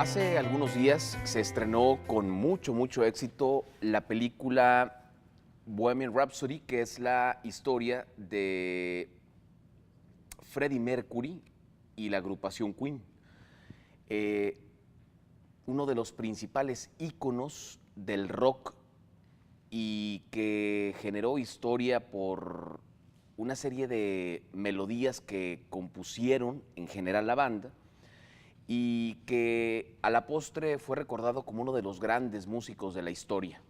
Hace algunos días se estrenó con mucho éxito la película Bohemian Rhapsody, que es la historia de Freddie Mercury y la agrupación Queen. Eh, Uno de los principales íconos del rock y que generó historia por una serie de melodías que compusieron en general la banda y que a la postre fue recordado como uno de los grandes músicos de la historia.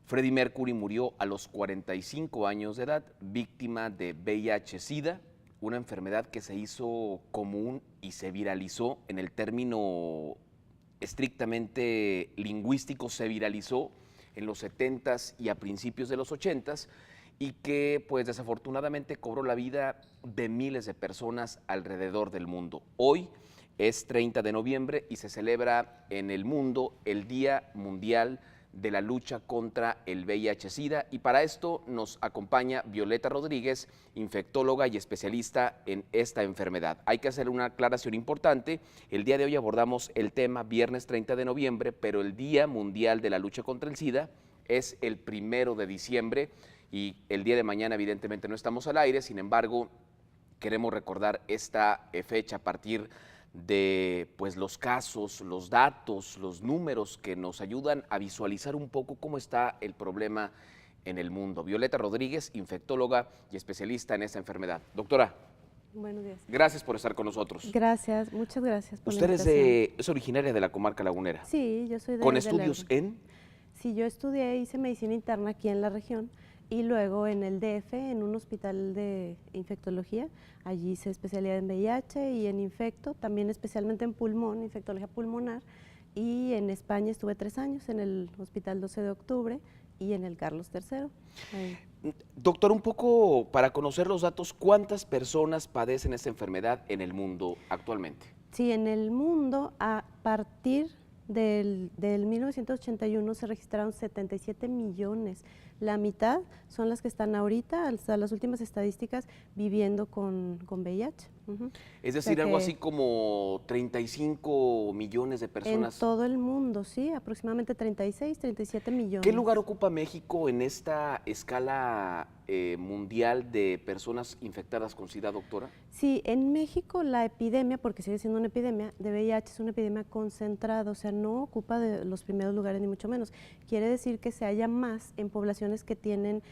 Freddie Mercury murió a los 45 años de edad, víctima de VIH-Sida, una enfermedad que se hizo común y se viralizó en el término estrictamente lingüístico, se viralizó en los 70s y a principios de los 80s y que pues desafortunadamente cobró la vida de miles de personas alrededor del mundo. Hoy es 30 de noviembre y se celebra en el mundo el Día Mundial de la Lucha contra el VIH-Sida, y para esto nos acompaña Violeta Rodríguez, infectóloga y especialista en esta enfermedad. Hay que hacer una aclaración importante: el día de hoy abordamos el tema viernes 30 de noviembre, pero el Día Mundial de la Lucha contra el SIDA es el 1 de diciembre y el día de mañana evidentemente no estamos al aire. Sin embargo, queremos recordar esta fecha a partir de pues los casos, los datos, los números que nos ayudan a visualizar un poco cómo está el problema en el mundo. Violeta Rodríguez, infectóloga y especialista en esta enfermedad. Doctora, buenos días. Gracias por estar con nosotros. Gracias, muchas gracias por la ¿Usted invitación. es originaria de la comarca lagunera? Sí, yo soy de... ¿Con estudios en? Sí, yo estudié, hice medicina interna aquí en la región y luego en el DF, en un hospital de infectología. Allí hice especialidad en VIH y en infecto, también especialmente en pulmón, infectología pulmonar. Y en España estuve 3 años en el Hospital 12 de Octubre y en el Carlos III. Ahí. Doctor, un poco para conocer los datos, ¿cuántas personas padecen esta enfermedad en el mundo actualmente? Sí, en el mundo a partir del 1981 se registraron 77 millones. La mitad son las que están ahorita, hasta las últimas estadísticas, viviendo con VIH. Es decir, algo así como 35 millones de personas. En todo el mundo, sí, aproximadamente 36, 37 millones. ¿Qué lugar ocupa México en esta escala mundial de personas infectadas con SIDA, doctora? Sí, en México la epidemia, porque sigue siendo una epidemia de VIH, es una epidemia concentrada, o sea, no ocupa de los primeros lugares ni mucho menos. Quiere decir que se halla más en poblaciones que tienen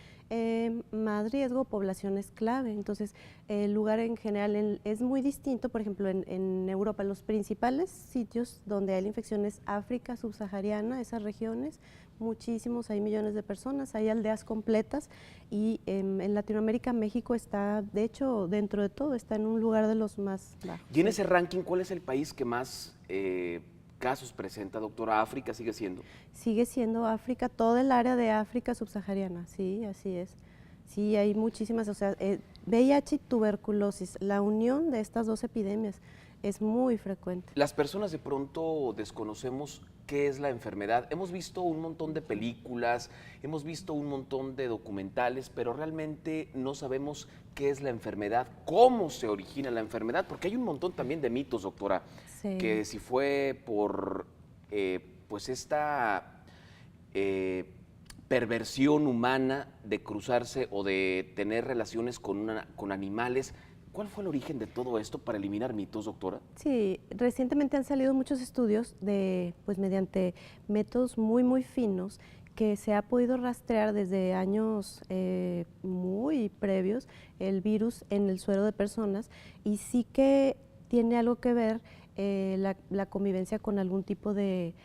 más riesgo, poblaciones clave. Entonces, el lugar en general es muy distinto. Por ejemplo, en Europa, los principales sitios donde hay la infección es África subsahariana, esas regiones, muchísimos, hay millones de personas, hay aldeas completas, y en Latinoamérica, México está, de hecho, dentro de todo, está en un lugar de los más bajos. Y en ese ranking, ¿cuál es el país que más casos presenta, doctora? ¿África sigue siendo? Sigue siendo África, todo el área de África subsahariana, sí, así es. Sí, hay muchísimas, o sea, VIH y tuberculosis, la unión de estas dos epidemias es muy frecuente. Las personas de pronto desconocemos qué es la enfermedad. Hemos visto un montón de películas, hemos visto un montón de documentales, pero realmente no sabemos qué es la enfermedad, cómo se origina la enfermedad, porque hay un montón también de mitos, doctora, Sí. que si fue por pues esta perversión humana de cruzarse o de tener relaciones con animales. ¿Cuál fue el origen de todo esto para eliminar mitos, doctora? Sí, recientemente han salido muchos estudios de, pues mediante métodos muy finos, que se ha podido rastrear desde años muy previos el virus en el suero de personas, y sí que tiene algo que ver la convivencia con algún tipo de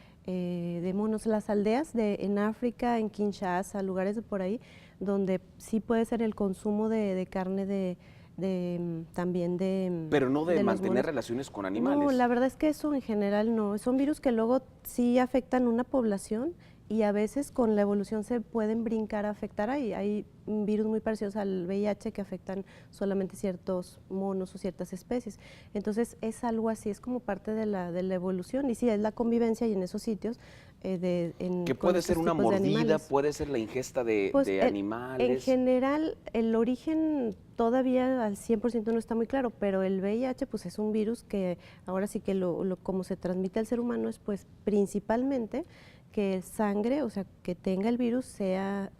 monos. Las aldeas en África, en Kinshasa, lugares de por ahí, donde sí puede ser el consumo de carne también de... Pero no de mantener monos. relaciones con animales. No, la verdad es que eso en general no. Son virus que luego sí afectan una población y a veces con la evolución se pueden brincar a afectar. Hay virus muy parecidos al VIH que afectan solamente ciertos monos o ciertas especies. Entonces es algo así, es como parte de la evolución, y sí, es la convivencia y en esos sitios Que con puede estos ser una tipos de mordida, animales. puede ser la ingesta Pues de en animales. general el origen todavía al 100% no está muy claro, pero el VIH pues es un virus que ahora sí que como se transmite al ser humano es pues principalmente que sangre, o sea, que tenga el virus sea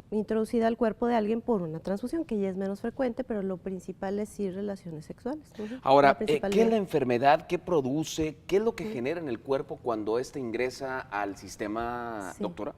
introducida al cuerpo de alguien por una transfusión, que ya es menos frecuente, pero lo principal es sí relaciones sexuales. La Ahora, principal ¿qué es vía. la enfermedad? ¿Qué produce? ¿Qué es lo que genera en el cuerpo cuando éste ingresa al sistema, Sí. doctora?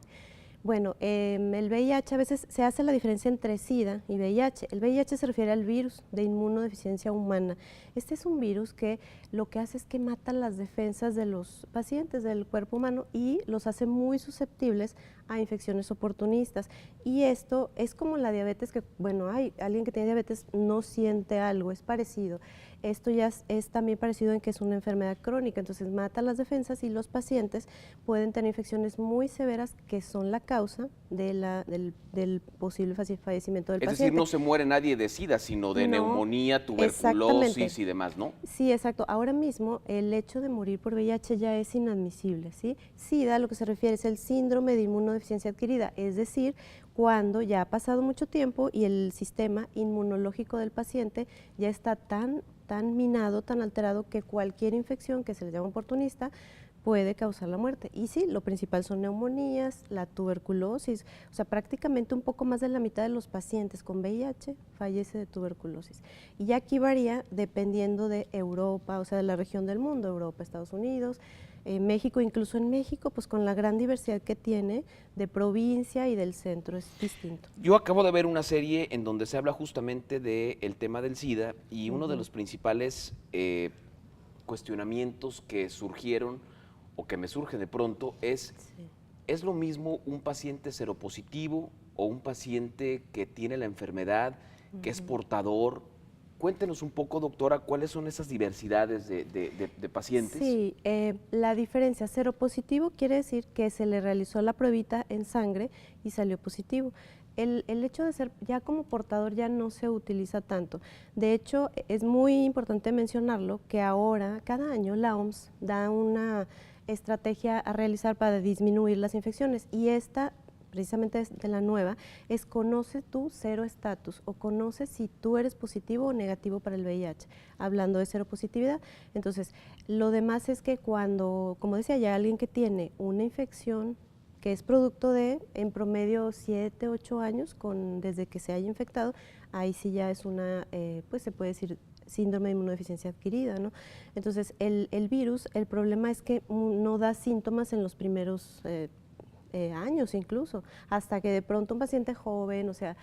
Bueno, el VIH a veces se hace la diferencia entre SIDA y VIH. El VIH se refiere al virus de inmunodeficiencia humana. Este es un virus que lo que hace es que mata las defensas de los pacientes del cuerpo humano y los hace muy susceptibles a infecciones oportunistas. Y esto es como la diabetes, que bueno, alguien que tiene diabetes no siente algo, es parecido. Esto ya es también parecido en que es una enfermedad crónica, entonces mata las defensas y los pacientes pueden tener infecciones muy severas que son la causa del posible fallecimiento del Es decir, paciente. no se muere nadie de SIDA, sino de No, neumonía, exactamente. tuberculosis y demás, ¿no? Sí, exacto. Ahora mismo el hecho de morir por VIH ya es inadmisible, ¿sí? SIDA, lo que se refiere es el síndrome de inmunodeficiencia adquirida, es decir, cuando ya ha pasado mucho tiempo y el sistema inmunológico del paciente ya está tan minado, tan alterado, que cualquier infección que se le llama oportunista puede causar la muerte. Y sí, lo principal son neumonías, la tuberculosis, o sea, prácticamente un poco más de la mitad de los pacientes con VIH fallece de tuberculosis. Y ya aquí varía dependiendo de Europa, o sea, de la región del mundo, Europa, Estados Unidos, México, incluso en México, pues con la gran diversidad que tiene de provincia y del centro es distinto. Yo acabo de ver una serie en donde se habla justamente del tema del SIDA y uno de los principales cuestionamientos que surgieron o que me surge de pronto Sí. ¿es lo mismo un paciente seropositivo o un paciente que tiene la enfermedad, que es portador? Cuéntenos un poco, doctora, cuáles son esas diversidades de pacientes. Sí, la diferencia seropositivo quiere decir que se le realizó la pruebita en sangre y salió positivo. El hecho de ser ya como portador ya no se utiliza tanto. De hecho, es muy importante mencionarlo que ahora, cada año, la OMS da una estrategia a realizar para disminuir las infecciones, y esta precisamente de la nueva, es conoce tu cero estatus, o conoce si tú eres positivo o negativo para el VIH, hablando de seropositividad. Entonces, lo demás es que cuando, como decía, ya alguien que tiene una infección que es producto de, en promedio, 7, 8 años desde que se haya infectado, ahí sí ya es una, pues se puede decir, síndrome de inmunodeficiencia adquirida, ¿no? Entonces, el virus, el problema es que no da síntomas en los primeros años incluso, hasta que de pronto un paciente joven, o sea,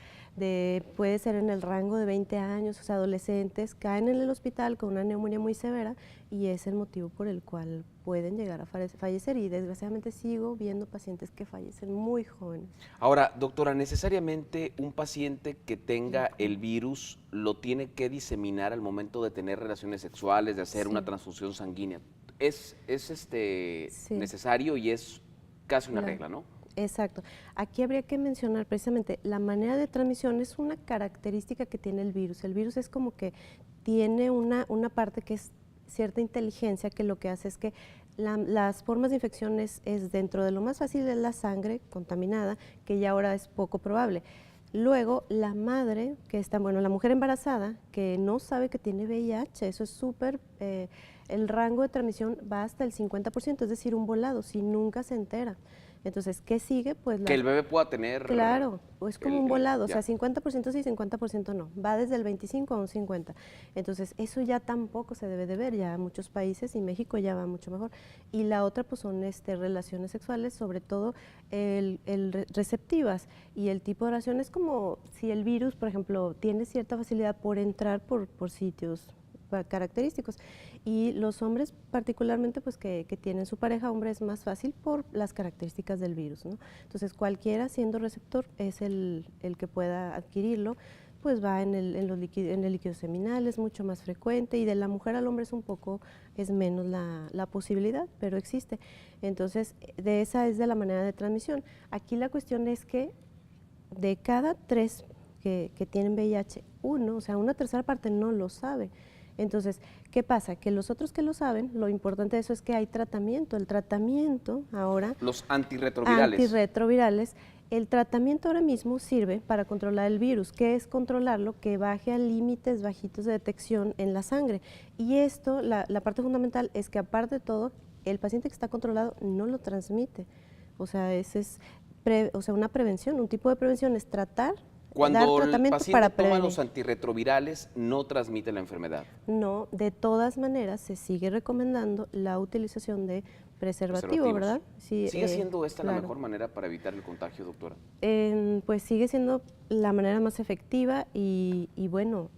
puede ser en el rango de 20 años, o sea, adolescentes, caen en el hospital con una neumonía muy severa, y es el motivo por el cual pueden llegar a fallecer, y desgraciadamente sigo viendo pacientes que fallecen muy jóvenes. Ahora, doctora, necesariamente un paciente que tenga el virus lo tiene que diseminar al momento de tener relaciones sexuales, de hacer una Sí, transfusión sanguínea. Es sí. necesario y es casi una Claro, regla, ¿no? exacto. Aquí habría que mencionar precisamente la manera de transmisión. Es una característica que tiene el virus. El virus es como que tiene una parte que es cierta inteligencia, que lo que hace es que las formas de infección es dentro de lo más fácil es la sangre contaminada, que ya ahora es poco probable. Luego, la madre, la mujer embarazada, que no sabe que tiene VIH, eso es súper, el rango de transmisión va hasta el 50%, es decir, un volado, si nunca se entera. Entonces, ¿qué sigue? Pues Que el bebé pueda tener claro, o es como un volado, o sea, ya. 50% sí, 50% no, va desde el 25 a un 50. Entonces, eso ya tampoco se debe de ver, ya muchos países, y México ya va mucho mejor. Y la otra, pues son relaciones sexuales, sobre todo receptivas, y el tipo de relación es como si el virus, por ejemplo, tiene cierta facilidad por entrar por sitios característicos, y los hombres particularmente, pues que tienen su pareja hombre, es más fácil por las características del virus, ¿no? Entonces, cualquiera siendo receptor es el que pueda adquirirlo. pues va en el líquido seminal, es mucho más frecuente, y de la mujer al hombre es menos la posibilidad, pero existe. Entonces, esa es de la manera de transmisión. Aquí la cuestión es que de cada 3 que tienen VIH, uno, o sea, una tercera parte no lo sabe. Entonces, ¿qué pasa? Que los otros que lo saben, lo importante de eso es que hay tratamiento. El tratamiento ahora... Los antirretrovirales. Antirretrovirales. El tratamiento ahora mismo sirve para controlar el virus. ¿Qué es controlarlo? Que baje a límites bajitos de detección en la sangre. Y esto, la parte fundamental es que aparte de todo, el paciente que está controlado no lo transmite. O sea, una prevención, un tipo de prevención es dar Cuando el tratamiento paciente para toma prevenir. los antirretrovirales, no transmite la enfermedad. No, de todas maneras se sigue recomendando la utilización de preservativo, ¿verdad? Sí, ¿Sigue siendo esta la claro. mejor manera para evitar el contagio, doctora? Pues sigue siendo la manera más efectiva y bueno,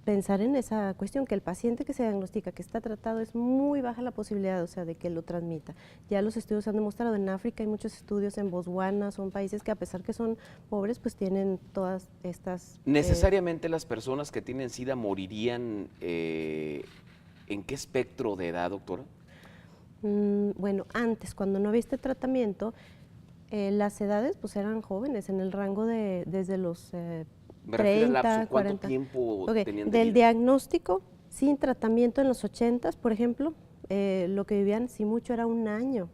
pensar en esa cuestión, que el paciente que se diagnostica, que está tratado, es muy baja la posibilidad, o sea, de que lo transmita. Ya los estudios han demostrado, en África hay muchos estudios, en Botswana, son países que a pesar que son pobres, pues tienen todas estas... ¿Necesariamente las personas que tienen SIDA morirían en qué espectro de edad, doctora? Bueno, antes, cuando no había este tratamiento, las edades pues eran jóvenes, en el rango de desde los Me refiero al 30, lapso, ¿cuánto 40. tiempo Ok, tenían de del vida? diagnóstico sin tratamiento en los 80s, por ejemplo, lo que vivían si mucho era 1 año.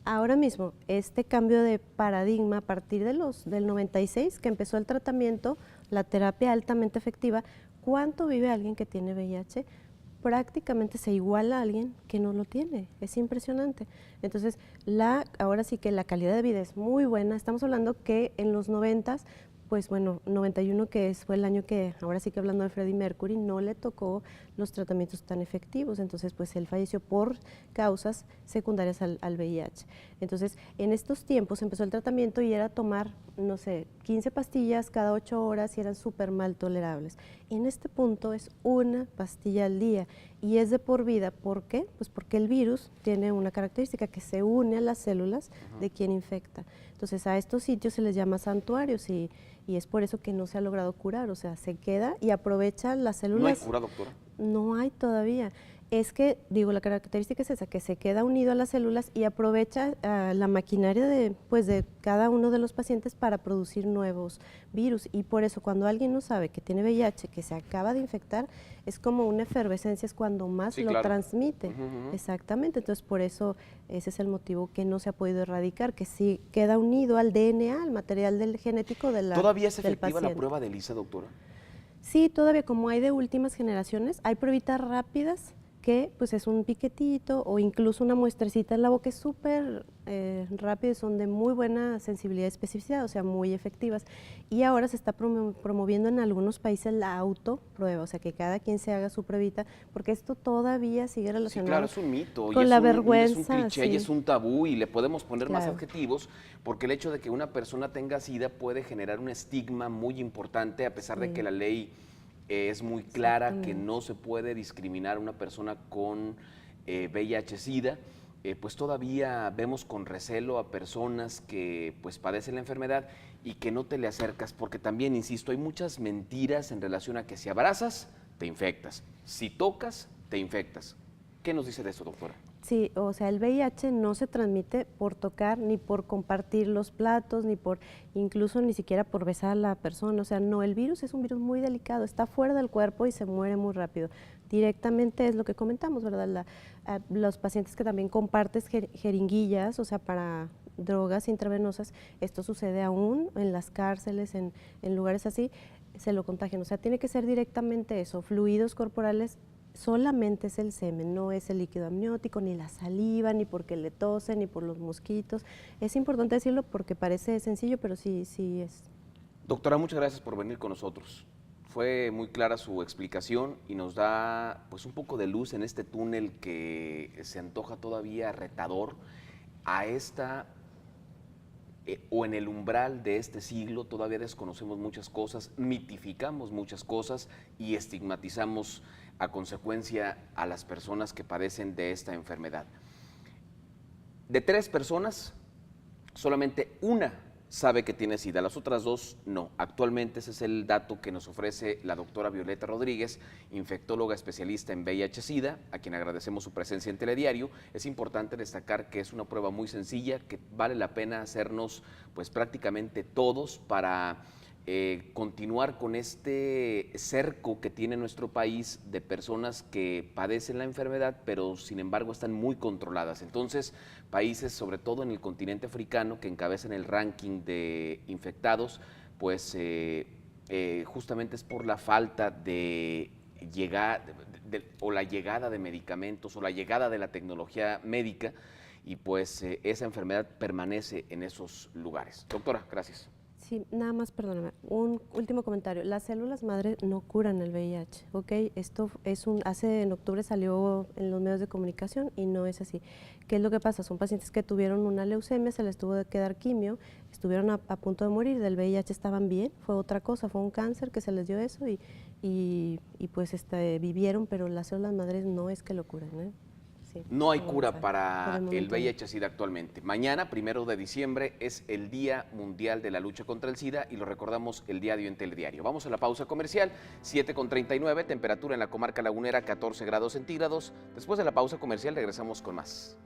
Ahora mismo, este cambio de paradigma a partir del 96, que empezó el tratamiento, la terapia altamente efectiva, ¿cuánto vive alguien que tiene VIH? Prácticamente se iguala a alguien que no lo tiene. Es impresionante. Entonces, ahora sí que la calidad de vida es muy buena. Estamos hablando que en los 90s, pues bueno, 91 fue el año que, ahora sí que hablando de Freddie Mercury, no le tocó los tratamientos tan efectivos. Entonces, pues él falleció por causas secundarias al VIH. Entonces, en estos tiempos empezó el tratamiento y era tomar, no sé, 15 pastillas cada 8 horas y eran súper mal tolerables. En este punto es una pastilla al día y es de por vida. ¿Por qué? Pues porque el virus tiene una característica que se une a las células de quien infecta. Entonces a estos sitios se les llama santuarios y es por eso que no se ha logrado curar, o sea, se queda y aprovecha las células. ¿No hay cura, doctora? No hay todavía. Es que, digo, la característica es esa, que se queda unido a las células y aprovecha la maquinaria de cada uno de los pacientes para producir nuevos virus. Y por eso, cuando alguien no sabe que tiene VIH, que se acaba de infectar, es como una efervescencia, es cuando más lo transmite. Exactamente. Entonces, por eso, ese es el motivo que no se ha podido erradicar, que sí queda unido al DNA, al material genético del paciente. ¿Todavía es efectiva la prueba de ELISA, doctora? Sí, todavía, como hay de últimas generaciones, hay pruebitas rápidas que pues es un piquetito o incluso una muestrecita en la boca, es súper rápido y son de muy buena sensibilidad y especificidad, o sea, muy efectivas. Y ahora se está promoviendo en algunos países la autoprueba, o sea, que cada quien se haga su pruebita, porque esto todavía sigue relacionado. Sí, claro, es un mito. Con la vergüenza. Es un cliché y es un tabú y le podemos poner más Claro. adjetivos, porque el hecho de que una persona tenga SIDA puede generar un estigma muy importante, a pesar de que la ley es muy clara que no se puede discriminar a una persona con VIH-Sida, pues todavía vemos con recelo a personas que pues padecen la enfermedad y que no te le acercas, porque también, insisto, hay muchas mentiras en relación a que si abrazas, te infectas, si tocas, te infectas. ¿Qué nos dice de eso, doctora? Sí, o sea, el VIH no se transmite por tocar, ni por compartir los platos, incluso ni siquiera por besar a la persona. O sea, no, el virus es un virus muy delicado, está fuera del cuerpo y se muere muy rápido. Directamente es lo que comentamos, ¿verdad? Los pacientes que también compartes jeringuillas, o sea, para drogas intravenosas, esto sucede aún en las cárceles, en lugares así, se lo contagian. O sea, tiene que ser directamente eso, fluidos corporales. Solamente es el semen, no es el líquido amniótico, ni la saliva, ni porque le tosen, ni por los mosquitos. Es importante decirlo porque parece sencillo, pero sí es. Doctora, muchas gracias por venir con nosotros. Fue muy clara su explicación y nos da pues un poco de luz en este túnel que se antoja todavía retador a esta o en el umbral de este siglo. Todavía desconocemos muchas cosas, mitificamos muchas cosas y estigmatizamos a consecuencia a las personas que padecen de esta enfermedad. De 3 personas, solamente una sabe que tiene SIDA, las otras 2 no. Actualmente ese es el dato que nos ofrece la doctora Violeta Rodríguez, infectóloga especialista en VIH-Sida, a quien agradecemos su presencia en Telediario. Es importante destacar que es una prueba muy sencilla, que vale la pena hacernos pues prácticamente todos para continuar con este cerco que tiene nuestro país de personas que padecen la enfermedad, pero sin embargo están muy controladas. Entonces, países, sobre todo en el continente africano, que encabezan el ranking de infectados, pues justamente es por la falta de o la llegada de medicamentos o la llegada de la tecnología médica, y pues esa enfermedad permanece en esos lugares. Doctora, gracias. Sí, nada más, perdóname, un último comentario. Las células madre no curan el VIH, ¿ok? Esto es en octubre salió en los medios de comunicación y no es así. ¿Qué es lo que pasa? Son pacientes que tuvieron una leucemia, se les tuvo que dar quimio, estuvieron a punto de morir, del VIH estaban bien, fue otra cosa, fue un cáncer que se les dio eso y pues vivieron, pero las células madres no es que lo curen, ¿eh? Sí, no hay cura para el el VIH-Sida actualmente. Mañana, 1 de diciembre, es el Día Mundial de la Lucha contra el SIDA y lo recordamos el diario en Telediario. Vamos a la pausa comercial, 7:39, temperatura en la comarca lagunera 14 grados centígrados. Después de la pausa comercial regresamos con más.